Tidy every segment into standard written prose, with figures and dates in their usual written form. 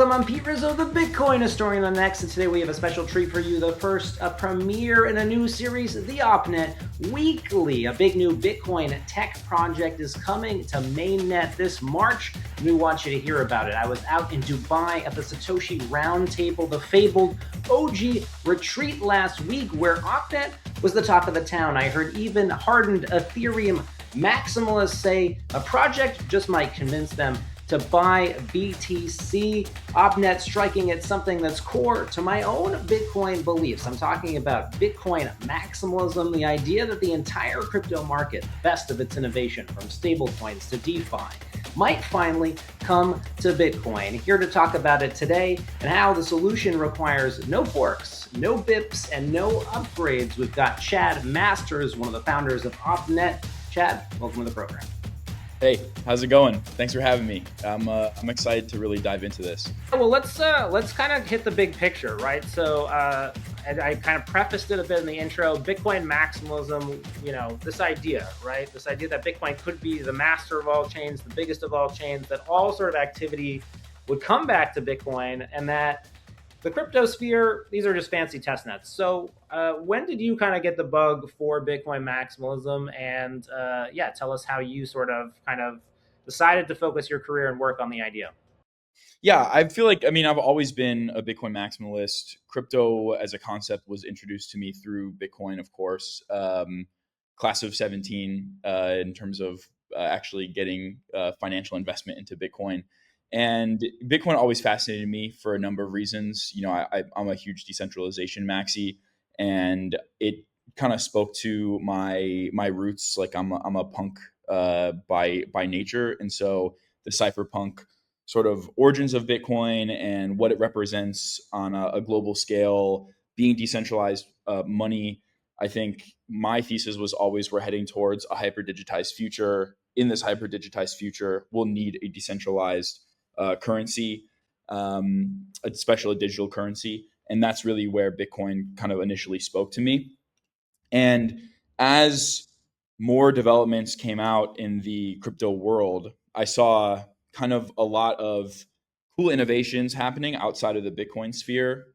welcome. I'm Pete Rizzo, the Bitcoin historian on Next, and today we have a special treat for you. The first premiere in a new series, the OpNet Weekly. A big new Bitcoin tech project is coming to mainnet this March, and we want you to hear about it. I was out in Dubai at the Satoshi Roundtable, the fabled OG retreat last week, where OpNet was the talk of the town. I heard even hardened Ethereum maximalists say a project just might convince them to buy BTC. OpNet striking at something that's core to my own Bitcoin beliefs. I'm talking about Bitcoin maximalism, the idea that the entire crypto market, best of its innovation from stablecoins to DeFi, might finally come to Bitcoin. Here to talk about it today and how the solution requires no forks, no bips, and no upgrades. We've got Chad Masters, one of the founders of OpNet. Chad, welcome to the program. Hey, how's it going? Thanks for having me. I'm excited to really dive into this. Well, let's kind of hit the big picture, right? So I kind of prefaced it a bit in the intro. Bitcoin maximalism, this idea, right? This idea that Bitcoin could be the master of all chains, the biggest of all chains, that all sort of activity would come back to Bitcoin, and that the crypto sphere, these are just fancy test nets. So when did you kind of get the bug for Bitcoin maximalism? And tell us how you kind of decided to focus your career and work on the idea. Yeah, I feel like, I've always been a Bitcoin maximalist. Crypto as a concept was introduced to me through Bitcoin, of course, class of 17 in terms of actually getting financial investment into Bitcoin. And Bitcoin always fascinated me for a number of reasons. I'm a huge decentralization maxi, and it kind of spoke to my roots. Like I'm a punk by nature, and so the cypherpunk sort of origins of Bitcoin and what it represents on a global scale, being decentralized money. I think my thesis was always we're heading towards a hyper-digitized future. In this hyper-digitized future, we'll need a decentralized currency, especially a digital currency. And that's really where Bitcoin kind of initially spoke to me. And as more developments came out in the crypto world, I saw kind of a lot of cool innovations happening outside of the Bitcoin sphere,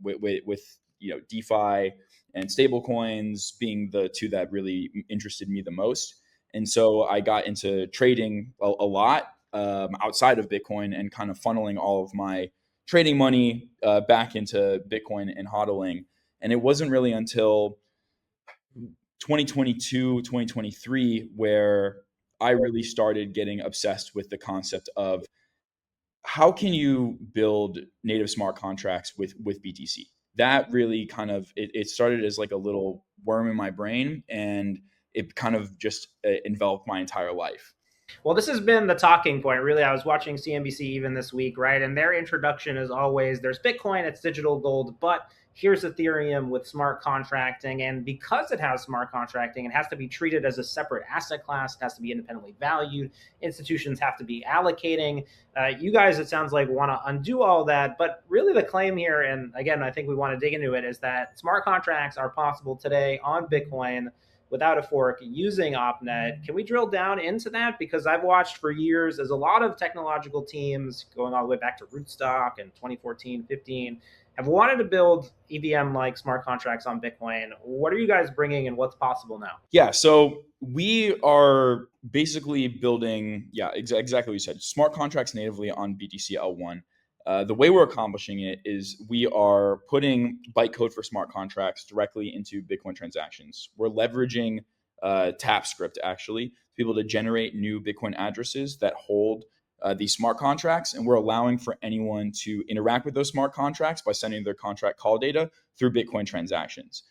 with DeFi and stablecoins being the two that really interested me the most. And so I got into trading a lot outside of Bitcoin and kind of funneling all of my trading money back into Bitcoin and hodling. And it wasn't really until 2022, 2023 where I really started getting obsessed with the concept of how can you build native smart contracts with BTC. That really kind of it started as like a little worm in my brain, and it kind of just enveloped my entire life. Well, this has been the talking point, really. I was watching CNBC even this week, right? And their introduction is always there's Bitcoin, it's digital gold, but here's Ethereum with smart contracting. And because it has smart contracting, it has to be treated as a separate asset class. It has to be independently valued. Institutions have to be allocating. You guys, it sounds like, want to undo all that. But really the claim here, and again, I think we want to dig into it, is that smart contracts are possible today on Bitcoin without a fork using OpNet. Can we drill down into that? Because I've watched for years as a lot of technological teams going all the way back to Rootstock in 2014, 15, have wanted to build EVM-like smart contracts on Bitcoin. What are you guys bringing and what's possible now? Yeah, so we are basically building, exactly what you said, smart contracts natively on BTC L1. The way we're accomplishing it is we are putting bytecode for smart contracts directly into Bitcoin transactions. We're leveraging Tapscript, actually, to be able to generate new Bitcoin addresses that hold these smart contracts. And we're allowing for anyone to interact with those smart contracts by sending their contract call data through Bitcoin transactions.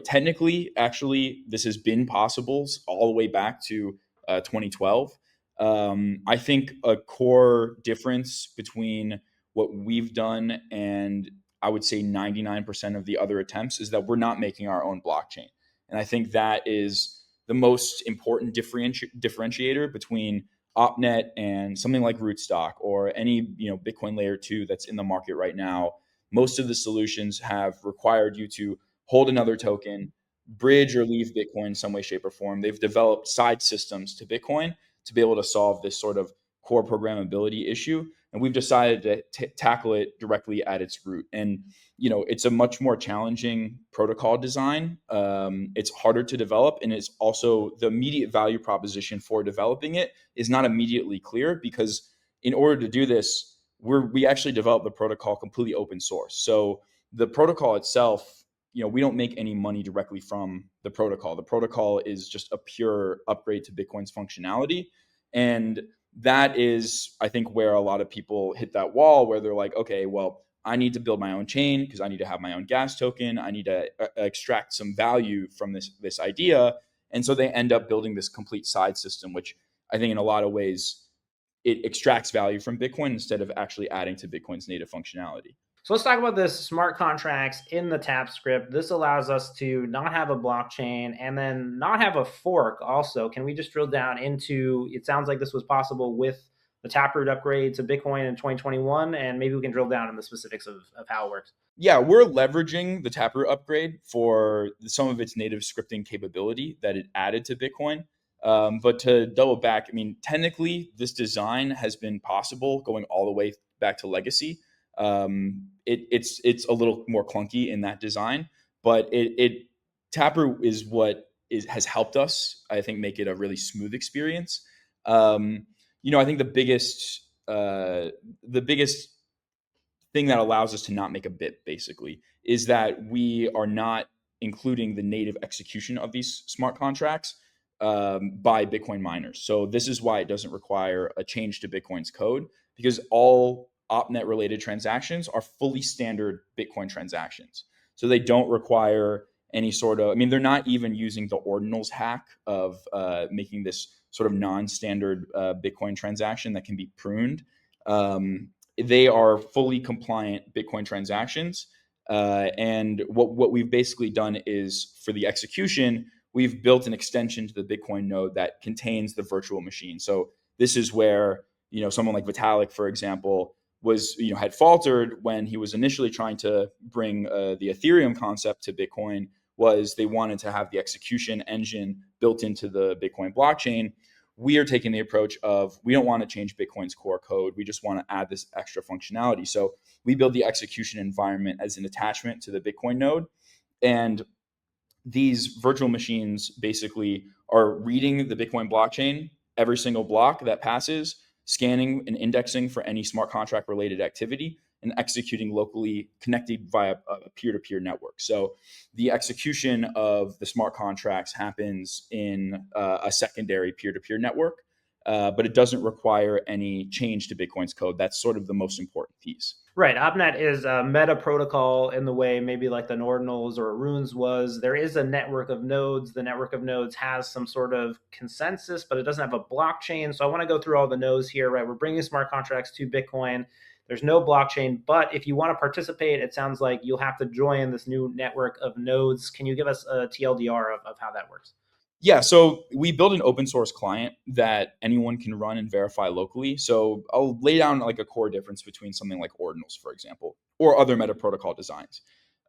Technically, actually, this has been possible all the way back to 2012. I think a core difference between what we've done and I would say 99% of the other attempts is that we're not making our own blockchain. And I think that is the most important differentiator between OpNet and something like Rootstock or any Bitcoin layer 2 that's in the market right now. Most of the solutions have required you to hold another token, bridge or leave Bitcoin in some way, shape, or form. They've developed side systems to Bitcoin to be able to solve this sort of core programmability issue. and we've decided to tackle it directly at its root. And it's a much more challenging protocol design. It's harder to develop, and it's also the immediate value proposition for developing it is not immediately clear, because in order to do this, we actually developed the protocol completely open source. So the protocol itself, we don't make any money directly from the protocol. The protocol is just a pure upgrade to Bitcoin's functionality. And that is, I think, where a lot of people hit that wall where they're like, okay, well, I need to build my own chain because I need to have my own gas token. I need to extract some value from this idea. And so they end up building this complete side system, which I think in a lot of ways it extracts value from Bitcoin instead of actually adding to Bitcoin's native functionality. So let's talk about this smart contracts in the Tapscript. This allows us to not have a blockchain and then not have a fork also. Can we just drill down into, it sounds like this was possible with the Taproot upgrade to Bitcoin in 2021, and maybe we can drill down in the specifics of how it works. Yeah, we're leveraging the Taproot upgrade for some of its native scripting capability that it added to Bitcoin. But to double back, I mean, technically, this design has been possible going all the way back to legacy. It's a little more clunky in that design, but Taproot is what has helped us, I think, make it a really smooth experience. I think the biggest thing that allows us to not make a bit basically is that we are not including the native execution of these smart contracts by Bitcoin miners. So this is why it doesn't require a change to Bitcoin's code, because all OpNet related transactions are fully standard Bitcoin transactions. So they don't require any sort of, I mean, they're not even using the ordinals hack of making this sort of non-standard Bitcoin transaction that can be pruned. They are fully compliant Bitcoin transactions. And what we've basically done is for the execution, we've built an extension to the Bitcoin node that contains the virtual machine. So this is where, someone like Vitalik, for example, had faltered when he was initially trying to bring the Ethereum concept to Bitcoin. Was they wanted to have the execution engine built into the Bitcoin blockchain. We are taking the approach of, we don't want to change Bitcoin's core code. We just want to add this extra functionality. So we build the execution environment as an attachment to the Bitcoin node. And these virtual machines basically are reading the Bitcoin blockchain every single block that passes, scanning and indexing for any smart contract related activity, and executing locally connected via a peer-to-peer network. So the execution of the smart contracts happens in a secondary peer-to-peer network, but it doesn't require any change to Bitcoin's code. That's sort of the most important piece. Right. OpNet is a meta protocol in the way maybe like the Ordinals or Runes was. There is a network of nodes. The network of nodes has some sort of consensus, but it doesn't have a blockchain. So I want to go through all the nodes here, right? We're bringing smart contracts to Bitcoin. There's no blockchain, but if you want to participate, it sounds like you'll have to join this new network of nodes. Can you give us a TLDR of how that works? Yeah, so we build an open source client that anyone can run and verify locally. So I'll lay down like a core difference between something like Ordinals, for example, or other meta protocol designs.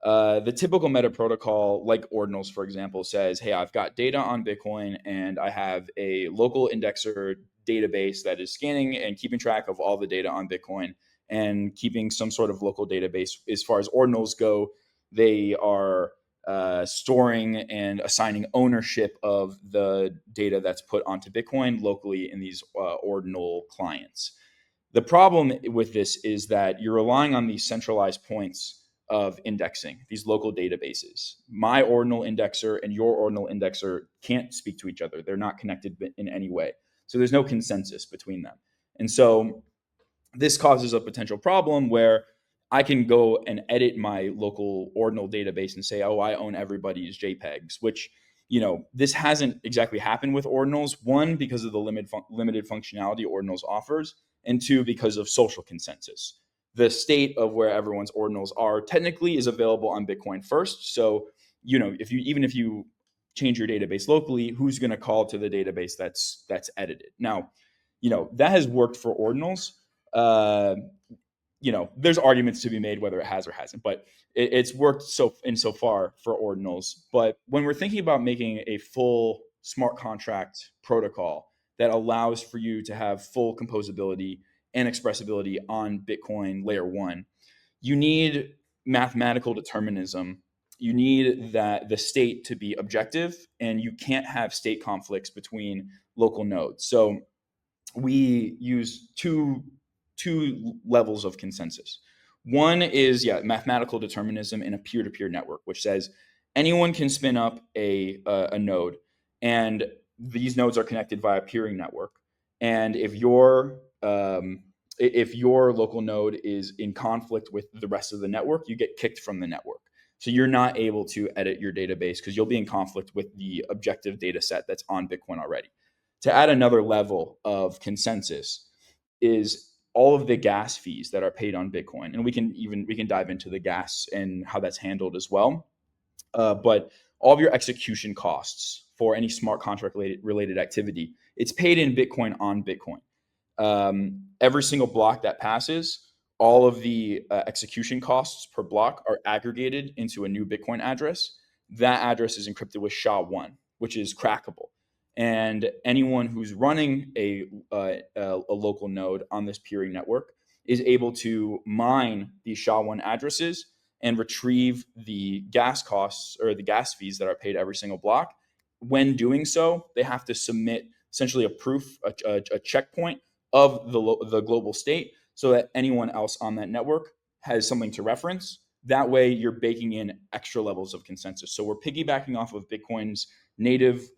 The typical meta protocol, like Ordinals, for example, says, hey, I've got data on Bitcoin and I have a local indexer database that is scanning and keeping track of all the data on Bitcoin and keeping some sort of local database. As far as Ordinals go, they are storing and assigning ownership of the data that's put onto Bitcoin locally in these ordinal clients. The problem with this is that you're relying on these centralized points of indexing, these local databases. My ordinal indexer and your ordinal indexer can't speak to each other. They're not connected in any way. So there's no consensus between them. And so this causes a potential problem where I can go and edit my local ordinal database and say, oh, I own everybody's JPEGs, which, this hasn't exactly happened with ordinals. One, because of the limited functionality ordinals offers, and two, because of social consensus. The state of where everyone's ordinals are technically is available on Bitcoin first. So, if you change your database locally, who's going to call to the database that's edited? Now, that has worked for ordinals. There's arguments to be made whether it has or hasn't, but it's worked so far for ordinals. But when we're thinking about making a full smart contract protocol that allows for you to have full composability and expressibility on Bitcoin layer 1, you need mathematical determinism. You need that the state to be objective, and you can't have state conflicts between local nodes. So we use two levels of consensus. One is mathematical determinism in a peer-to-peer network, which says anyone can spin up a node, and these nodes are connected via peering network. And if your local node is in conflict with the rest of the network, you get kicked from the network. So you're not able to edit your database because you'll be in conflict with the objective data set that's on Bitcoin already. To add another level of consensus is all of the gas fees that are paid on Bitcoin, and we can dive into the gas and how that's handled as well. But all of your execution costs for any smart contract related activity, it's paid in Bitcoin on Bitcoin. Every single block that passes, all of the execution costs per block are aggregated into a new Bitcoin address. That address is encrypted with SHA-1, which is crackable. And anyone who's running a local node on this peering network is able to mine these SHA-1 addresses and retrieve the gas costs or the gas fees that are paid every single block. When doing so, they have to submit essentially a proof, a checkpoint of the global state, so that anyone else on that network has something to reference. That way, you're baking in extra levels of consensus. So we're piggybacking off of Bitcoin's native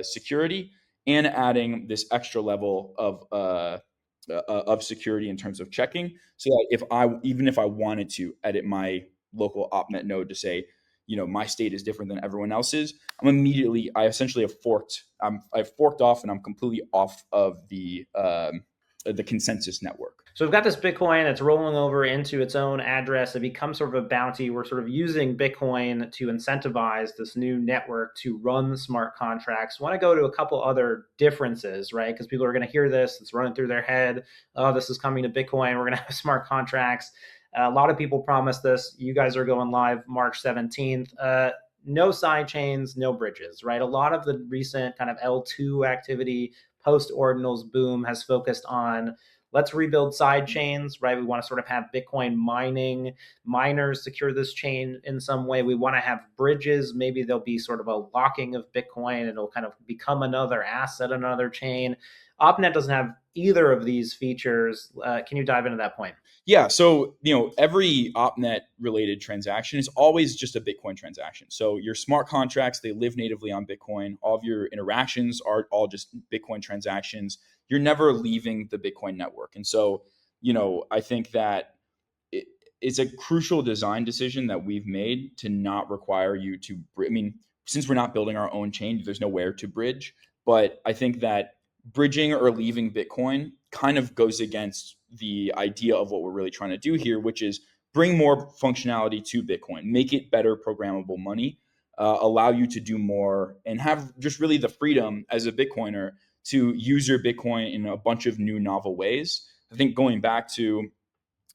security and adding this extra level of security in terms of checking. So that even if I wanted to edit my local OpNet node to say, my state is different than everyone else's, I essentially have I've forked off, and I'm completely off of the consensus network. So we've got this Bitcoin that's rolling over into its own address. It becomes sort of a bounty. We're sort of using Bitcoin to incentivize this new network to run smart contracts. I want to go to a couple other differences, right? Because people are going to hear this. It's running through their head. Oh, this is coming to Bitcoin. We're going to have smart contracts. A lot of people promise this. You guys are going live March 17th. No sidechains, no bridges, right? A lot of the recent kind of L2 activity, post-ordinals boom has focused on let's rebuild sidechains, right? We want to sort of have Bitcoin miners secure this chain in some way. We want to have bridges. Maybe there'll be sort of a locking of Bitcoin. It'll kind of become another asset, another chain. OpNet doesn't have either of these features. Can you dive into that point? Yeah. So, every OpNet related transaction is always just a Bitcoin transaction. So your smart contracts, they live natively on Bitcoin. All of your interactions are all just Bitcoin transactions. You're never leaving the Bitcoin network. And so, I think that it's a crucial design decision that we've made to not require you to, since we're not building our own chain, there's nowhere to bridge. But I think that bridging or leaving Bitcoin kind of goes against the idea of what we're really trying to do here, which is bring more functionality to Bitcoin, make it better programmable money, allow you to do more, and have just really the freedom as a Bitcoiner to use your Bitcoin in a bunch of new novel ways. I think going back to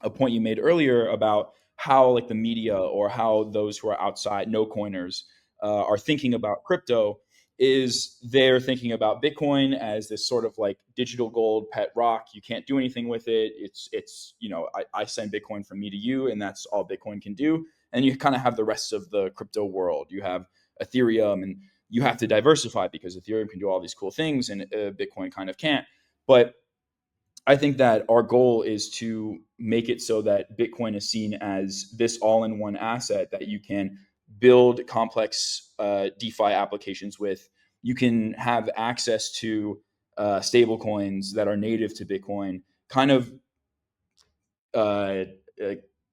a point you made earlier about how like the media or how those who are outside no coiners are thinking about crypto is they're thinking about Bitcoin as this sort of like digital gold pet rock. You can't do anything with it. It's I send Bitcoin from me to you, and that's all Bitcoin can do. And you kind of have the rest of the crypto world. You have Ethereum, and you have to diversify because Ethereum can do all these cool things and Bitcoin kind of can't. But I think that our goal is to make it so that Bitcoin is seen as this all-in-one asset that you can build complex DeFi applications with. You can have access to stable coins that are native to Bitcoin, kind of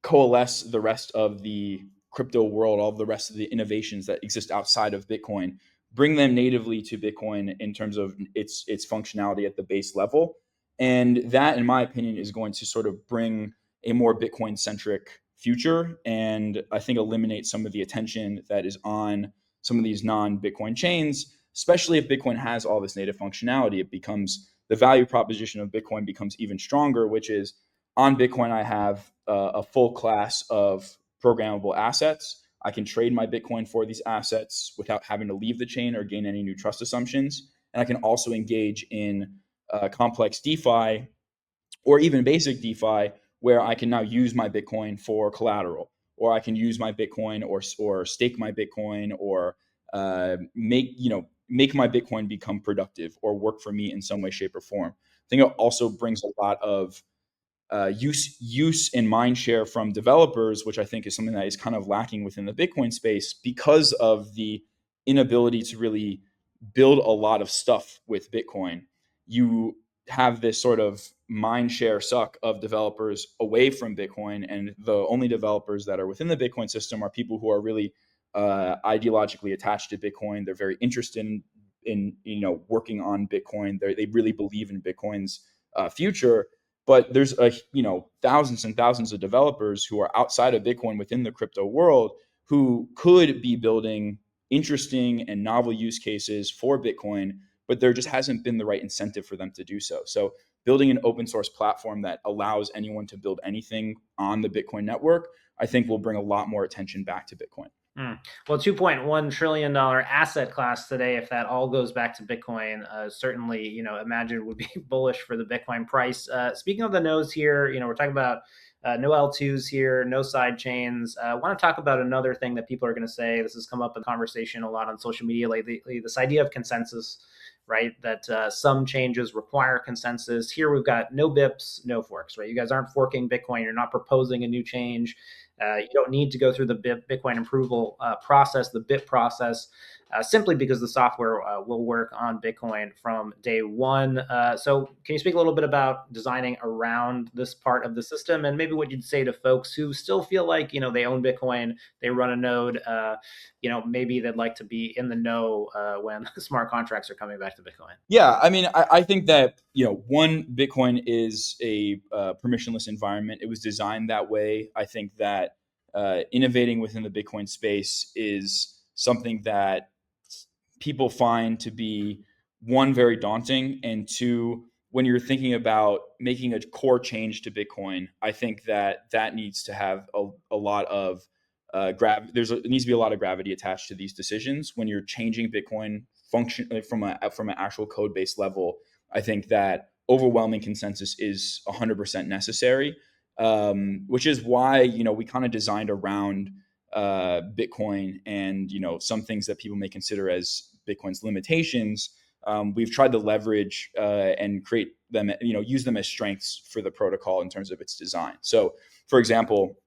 coalesce the rest of the crypto world, all of the rest of the innovations that exist outside of Bitcoin, bring them natively to Bitcoin in terms of its functionality at the base level. And that, in my opinion, is going to sort of bring a more Bitcoin-centric future, and I think eliminate some of the attention that is on some of these non-Bitcoin chains, especially if Bitcoin has all this native functionality. It becomes the value proposition of Bitcoin becomes even stronger, which is on Bitcoin, I have a full class of programmable assets. I can trade my Bitcoin for these assets without having to leave the chain or gain any new trust assumptions. And I can also engage in complex DeFi or even basic DeFi, where I can now use my Bitcoin for collateral, or I can use my Bitcoin or stake my Bitcoin, or make my Bitcoin become productive or work for me in some way, shape, or form. I think it also brings a lot of use and mind share from developers, which I think is something that is kind of lacking within the Bitcoin space because of the inability to really build a lot of stuff with Bitcoin. You have this sort of mind share suck of developers away from Bitcoin, and the only developers that are within the Bitcoin system are people who are really ideologically attached to Bitcoin. They're very interested in working on Bitcoin. They really believe in Bitcoin's future, but there's thousands and thousands of developers who are outside of Bitcoin within the crypto world who could be building interesting and novel use cases for Bitcoin, but there just hasn't been the right incentive for them to do so. So building an open source platform that allows anyone to build anything on the Bitcoin network, I think will bring a lot more attention back to Bitcoin. Well, $2.1 trillion asset class today, if that all goes back to Bitcoin, certainly, imagine would be bullish for the Bitcoin price. Speaking of the nodes here, we're talking about no L2s here, no side chains. I want to talk about another thing that people are going to say. This has come up in conversation a lot on social media lately, this idea of consensus, right? That some changes require consensus. Here we've got no BIPs, no forks, right? You guys aren't forking Bitcoin. You're not proposing a new change. You don't need to go through the Bitcoin approval process, the BIP process, simply because the software will work on Bitcoin from day one. So can you speak a little bit about designing around this part of the system, and maybe what you'd say to folks who still feel like, they own Bitcoin, they run a node, maybe they'd like to be in the know when smart contracts are coming back to Bitcoin? Yeah, I mean, I think that one, Bitcoin is a permissionless environment. It was designed that way. I think that innovating within the Bitcoin space is something that people find to be, one, very daunting, and two, when you're thinking about making a core change to Bitcoin, I think that needs to have a lot of it needs to be a lot of gravity attached to these decisions when you're changing Bitcoin function from an actual code based level. I think that overwhelming consensus is 100% necessary, which is why we kind of designed around Bitcoin and some things that people may consider as Bitcoin's limitations. We've tried to leverage and create them, use them as strengths for the protocol in terms of its design. So, for example,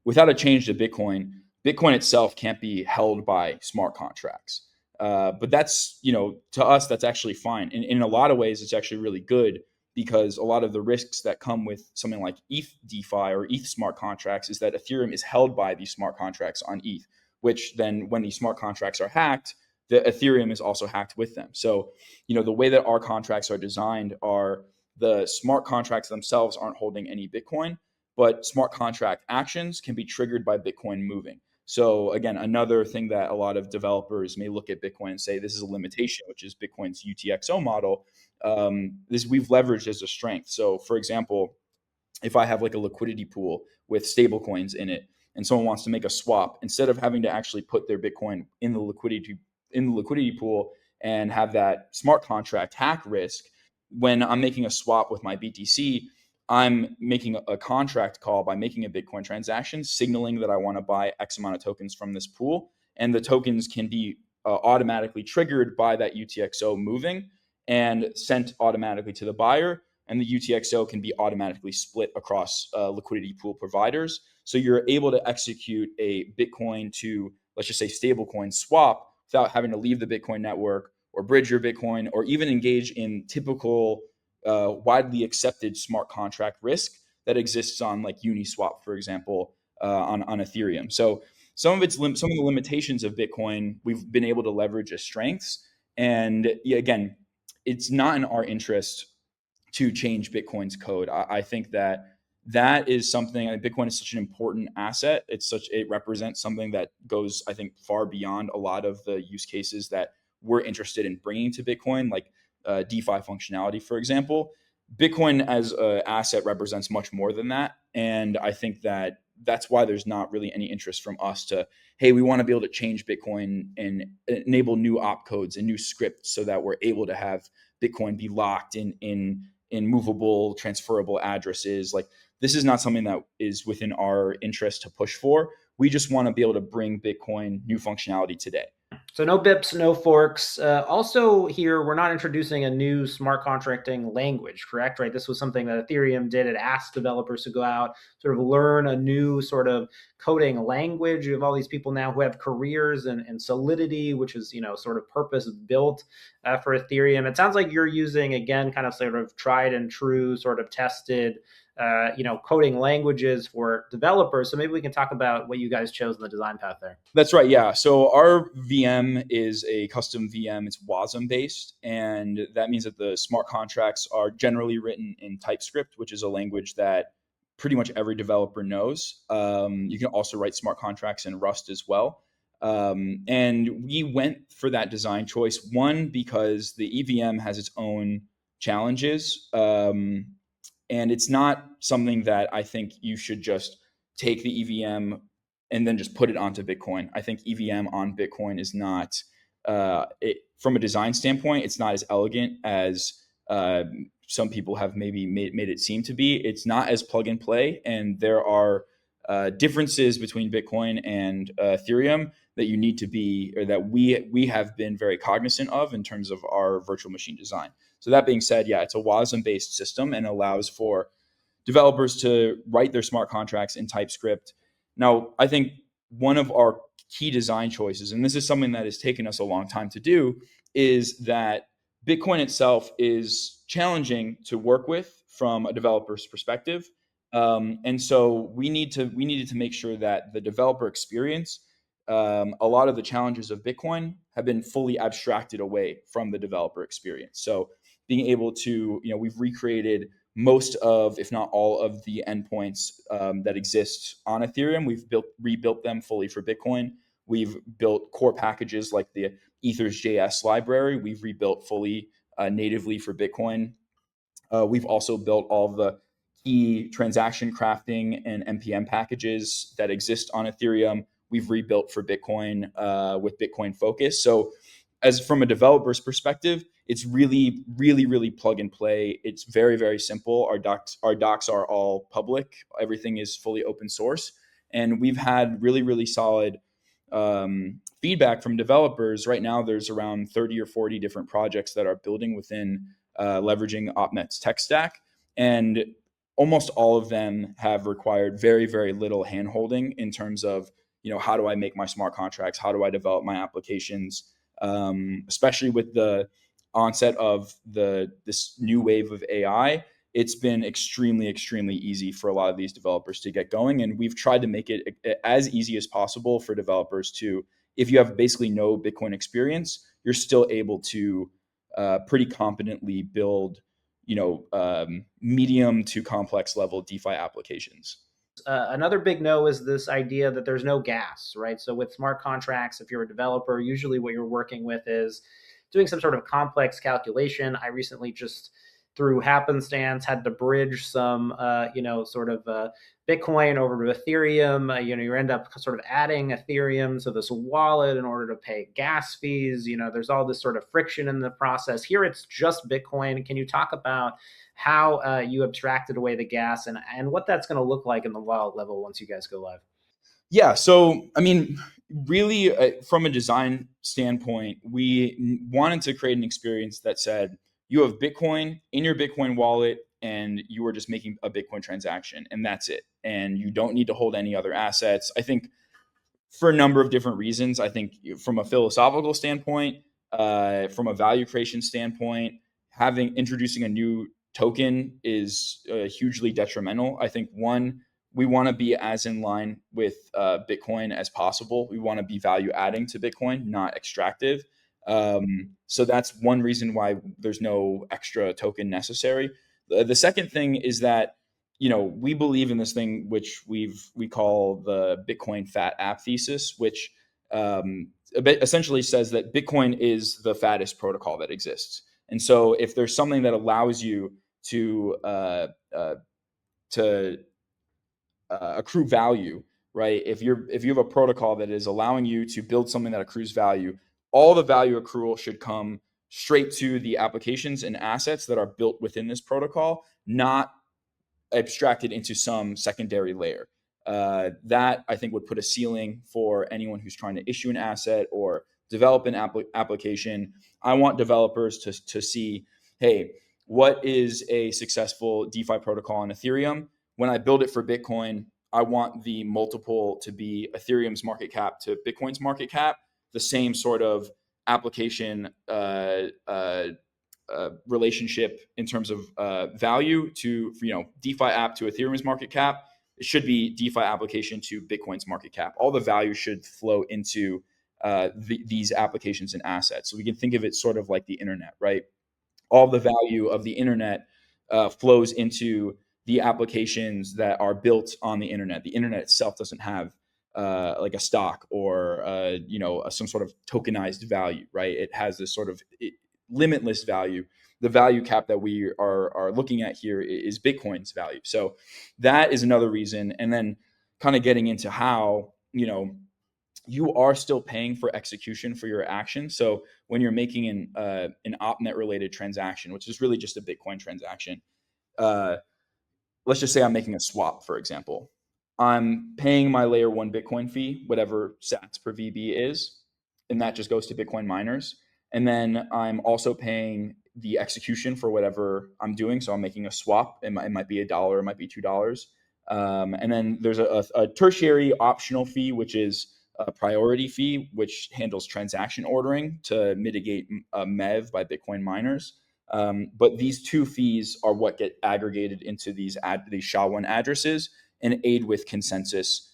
without a change to Bitcoin, Bitcoin itself can't be held by smart contracts. But that's, to us, that's actually fine. And in a lot of ways, it's actually really good, because a lot of the risks that come with something like ETH DeFi or ETH smart contracts is that Ethereum is held by these smart contracts on ETH, which then when these smart contracts are hacked, the Ethereum is also hacked with them. So, the way that our contracts are designed are the smart contracts themselves aren't holding any Bitcoin, but smart contract actions can be triggered by Bitcoin moving. So again, another thing that a lot of developers may look at Bitcoin and say this is a limitation, which is Bitcoin's UTXO model. This we've leveraged as a strength. So for example, if I have like a liquidity pool with stable coins in it, and someone wants to make a swap, instead of having to actually put their Bitcoin in the liquidity pool and have that smart contract hack risk, when I'm making a swap with my BTC, I'm making a contract call by making a Bitcoin transaction, signaling that I want to buy X amount of tokens from this pool. And the tokens can be automatically triggered by that UTXO moving and sent automatically to the buyer. And the UTXO can be automatically split across liquidity pool providers. So you're able to execute a Bitcoin to, let's just say, stablecoin swap without having to leave the Bitcoin network or bridge your Bitcoin or even engage in typical widely accepted smart contract risk that exists on like Uniswap, for example, on Ethereum. So some of the limitations of Bitcoin we've been able to leverage as strengths. And again, it's not in our interest to change Bitcoin's code. I think that is something. Bitcoin is such an important asset. It represents something that goes, I think, far beyond a lot of the use cases that we're interested in bringing to Bitcoin, like DeFi functionality, for example. Bitcoin as an asset represents much more than that, and I think that's why there's not really any interest from us to, hey, we want to be able to change Bitcoin and enable new opcodes and new scripts so that we're able to have Bitcoin be locked in in movable, transferable addresses. Like, this is not something that is within our interest to push for. We just want to be able to bring Bitcoin new functionality today. So no bips, no forks. Also here, we're not introducing a new smart contracting language, correct? Right? This was something that Ethereum did. It asked developers to go out, sort of learn a new sort of coding language. You have all these people now who have careers in Solidity, which is, sort of purpose built for Ethereum. It sounds like you're using, again, kind of sort of tried and true, sort of tested coding languages for developers. So maybe we can talk about what you guys chose in the design path there. That's right. Yeah. So our VM is a custom VM. It's WASM based. And that means that the smart contracts are generally written in TypeScript, which is a language that pretty much every developer knows. You can also write smart contracts in Rust as well. And we went for that design choice, one, because the EVM has its own challenges. And it's not something that I think you should just take the EVM and then just put it onto Bitcoin. I think EVM on Bitcoin is not, from a design standpoint, it's not as elegant as some people have maybe made it seem to be. It's not as plug and play, and there are differences between Bitcoin and Ethereum that you need to be, or that we have been very cognizant of in terms of our virtual machine design. So that being said, yeah, it's a WASM-based system and allows for developers to write their smart contracts in TypeScript. Now, I think one of our key design choices, and this is something that has taken us a long time to do, is that Bitcoin itself is challenging to work with from a developer's perspective. And so we needed to make sure that the developer experience, a lot of the challenges of Bitcoin have been fully abstracted away from the developer experience. So being able to, we've recreated most of, if not all of the endpoints that exist on Ethereum. We've rebuilt them fully for Bitcoin. We've built core packages like the Ethers.js library. We've rebuilt fully natively for Bitcoin. We've also built all of the key transaction crafting and NPM packages that exist on Ethereum. We've rebuilt for Bitcoin with Bitcoin Focus. So as from a developer's perspective, it's really, really, really plug and play. It's very, very simple. Our docs are all public. Everything is fully open source. And we've had really, really solid feedback from developers. Right now, there's around 30 or 40 different projects that are building within leveraging OpNet's tech stack. And almost all of them have required very, very little handholding in terms of, how do I make my smart contracts? How do I develop my applications? Especially with the onset of this new wave of AI, it's been extremely, extremely easy for a lot of these developers to get going. And we've tried to make it as easy as possible for developers to, if you have basically no Bitcoin experience, you're still able to pretty competently build, medium to complex level DeFi applications. Another big no is this idea that there's no gas, right? So with smart contracts, if you're a developer, usually what you're working with is doing some sort of complex calculation. I recently just through happenstance had to bridge some, Bitcoin over to Ethereum. You end up sort of adding Ethereum to this wallet in order to pay gas fees. There's all this sort of friction in the process. Here, it's just Bitcoin. Can you talk about how you abstracted away the gas and what that's going to look like in the wallet level once you guys go live? Yeah. So, I mean, really, from a design standpoint, we wanted to create an experience that said you have Bitcoin in your Bitcoin wallet and you are just making a Bitcoin transaction, and that's it. And you don't need to hold any other assets. I think for a number of different reasons. I think from a philosophical standpoint, from a value creation standpoint, introducing a new token is hugely detrimental. I think one, we want to be as in line with Bitcoin as possible. We want to be value adding to Bitcoin, not extractive. So that's one reason why there's no extra token necessary. The second thing is that we believe in this thing which we call the Bitcoin fat app thesis, which essentially says that Bitcoin is the fattest protocol that exists. And so if there's something that allows you to accrue value, right? If you have a protocol that is allowing you to build something that accrues value, all the value accrual should come straight to the applications and assets that are built within this protocol, not abstracted into some secondary layer. That I think would put a ceiling for anyone who's trying to issue an asset or develop an application. I want developers to see, hey, what is a successful DeFi protocol on Ethereum? When I build it for Bitcoin, I want the multiple to be Ethereum's market cap to Bitcoin's market cap, the same sort of application relationship in terms of value to DeFi app to Ethereum's market cap. It should be DeFi application to Bitcoin's market cap. All the value should flow into these applications and assets. So we can think of it sort of like the internet, right? All the value of the internet flows into the applications that are built on the internet. The internet itself doesn't have like a stock or some sort of tokenized value, right? It has this sort of limitless value. The value cap that we are looking at here is Bitcoin's value. So that is another reason. And then kind of getting into how, you are still paying for execution for your action. So when you're making an OpNet related transaction, which is really just a Bitcoin transaction, let's just say I'm making a swap, for example. I'm paying my layer 1 Bitcoin fee, whatever sats per VB is, and that just goes to Bitcoin miners. And then I'm also paying the execution for whatever I'm doing. So I'm making a swap. It might be $1, it might be $2. And then there's a tertiary optional fee, which is a priority fee, which handles transaction ordering to mitigate MEV by Bitcoin miners. But these two fees are what get aggregated into these SHA-1 addresses and aid with consensus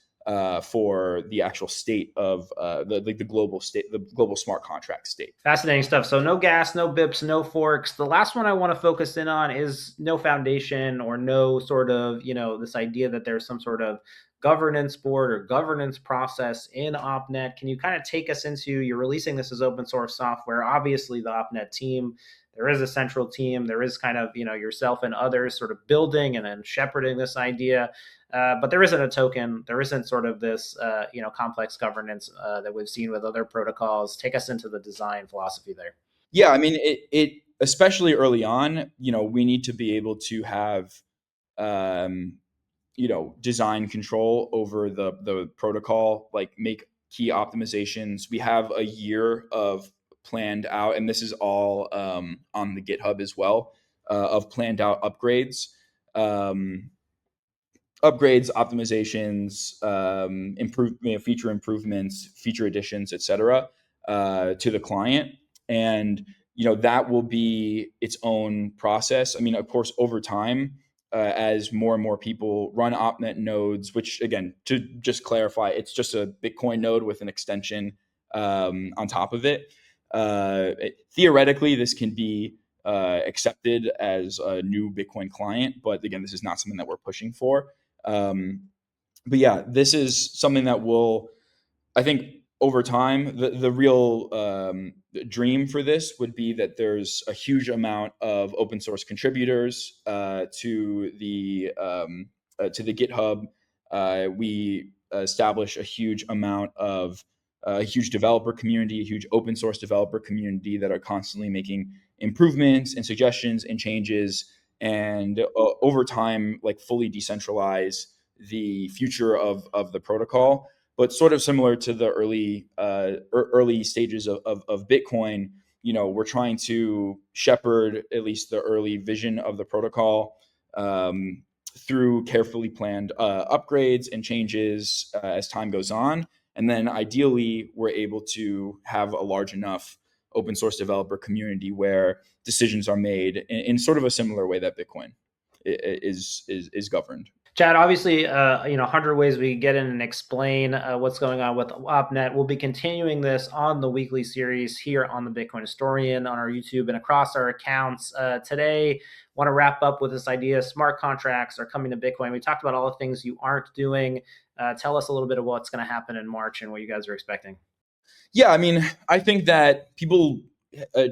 for the actual state of the global state, the global smart contract state. Fascinating stuff. So no gas, no bips, no forks. The last one I want to focus in on is no foundation or no sort of, this idea that there's some sort of governance board or governance process in OpNet. Can you kind of take us into, you're releasing this as open source software, obviously the OpNet team, there is a central team, there is kind of, yourself and others sort of building and then shepherding this idea. But there isn't a token. There isn't sort of this, complex governance that we've seen with other protocols. Take us into the design philosophy there. Yeah, I mean, it especially early on, we need to be able to have, design control over the protocol, like make key optimizations. We have a year of planned out, and this is all on the GitHub as well, of planned out upgrades. Optimizations, feature improvements, feature additions, etc., to the client, and that will be its own process. I mean, of course, over time, as more and more people run OpNet nodes, which again, to just clarify, it's just a Bitcoin node with an extension on top of it. Theoretically, this can be accepted as a new Bitcoin client, but again, this is not something that we're pushing for. But yeah, this is something that will, I think, over time, the real dream for this would be that there's a huge amount of open source contributors to the GitHub. We establish a huge amount of a huge developer community, a huge open source developer community that are constantly making improvements and suggestions and changes, and over time, like fully decentralize the future of the protocol. But sort of similar to the early stages of Bitcoin, we're trying to shepherd at least the early vision of the protocol through carefully planned upgrades and changes as time goes on. And then ideally, we're able to have a large enough open source developer community where decisions are made in sort of a similar way that Bitcoin is governed. Chad, obviously, 100 ways we get in and explain what's going on with OpNet. We'll be continuing this on the weekly series here on the Bitcoin Historian, on our YouTube, and across our accounts. Today, want to wrap up with this idea: smart contracts are coming to Bitcoin. We talked about all the things you aren't doing. Tell us a little bit of what's going to happen in March and what you guys are expecting. Yeah, I mean, I think that people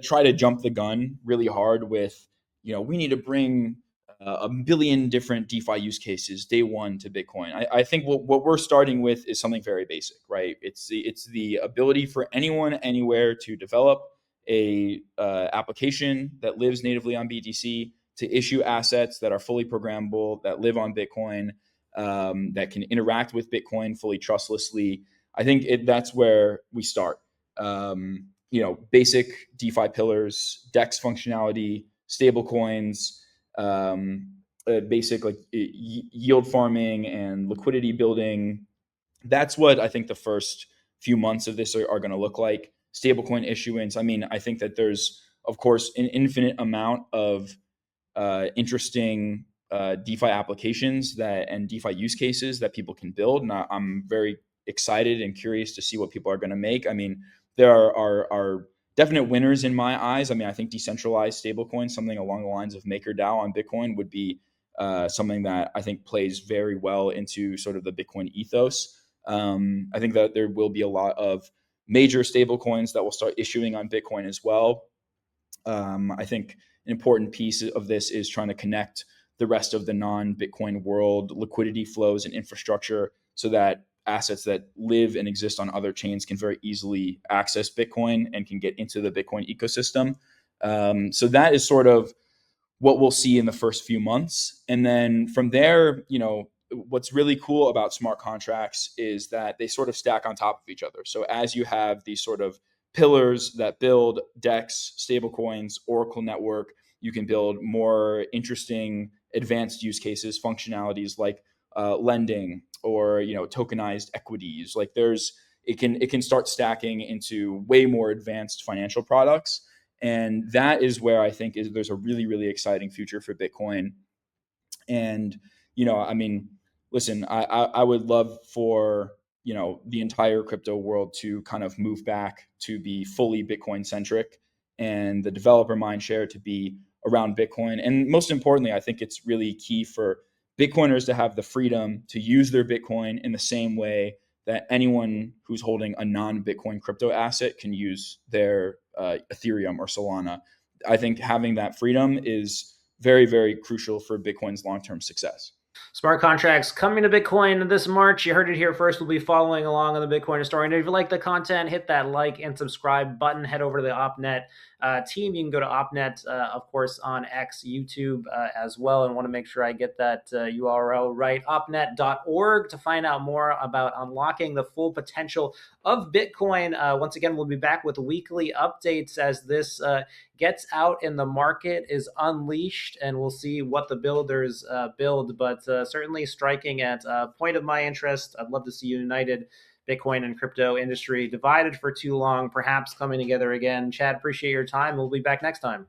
try to jump the gun really hard with, we need to bring a billion different DeFi use cases day one to Bitcoin. I think what we're starting with is something very basic, right? It's the ability for anyone, anywhere to develop a application that lives natively on BTC to issue assets that are fully programmable, that live on Bitcoin, that can interact with Bitcoin fully trustlessly. I think that's where we start. Basic DeFi pillars, DEX functionality, stable coins, basic like yield farming and liquidity building. That's what I think the first few months of this are going to look like. Stablecoin issuance. I mean, I think that there's, of course, an infinite amount of interesting DeFi applications and DeFi use cases that people can build. And I'm very excited and curious to see what people are going to make. I mean, there are definite winners in my eyes. I mean, I think decentralized stablecoin, something along the lines of MakerDAO on Bitcoin, would be something that I think plays very well into sort of the Bitcoin ethos. I think that there will be a lot of major stablecoins that will start issuing on Bitcoin as well. I think an important piece of this is trying to connect the rest of the non-Bitcoin world liquidity flows and infrastructure so that assets that live and exist on other chains can very easily access Bitcoin and can get into the Bitcoin ecosystem. So that is sort of what we'll see in the first few months. And then from there, what's really cool about smart contracts is that they sort of stack on top of each other. So as you have these sort of pillars that build DEX, stablecoins, Oracle network, you can build more interesting advanced use cases, functionalities like lending or tokenized equities. Like it can start stacking into way more advanced financial products. And that is where I think there's a really, really exciting future for Bitcoin. And, I mean, listen, I would love for, the entire crypto world to kind of move back to be fully Bitcoin centric and the developer mindshare to be around Bitcoin. And most importantly, I think it's really key for Bitcoiners to have the freedom to use their Bitcoin in the same way that anyone who's holding a non-Bitcoin crypto asset can use their Ethereum or Solana. I think having that freedom is very, very crucial for Bitcoin's long-term success. Smart contracts coming to Bitcoin this March. You heard it here first. We'll be following along on the Bitcoin story. And if you like the content, hit that like and subscribe button. Head over to the OpNet team. You can go to OpNet, of course, on X, YouTube as well. And want to make sure I get that URL right. OpNet.org to find out more about unlocking the full potential of Bitcoin. Once again, we'll be back with weekly updates as this gets out in the market, is unleashed, and we'll see what the builders build. But certainly striking at a point of my interest. I'd love to see united Bitcoin and crypto industry, divided for too long, perhaps coming together again. Chad, appreciate your time. We'll be back next time.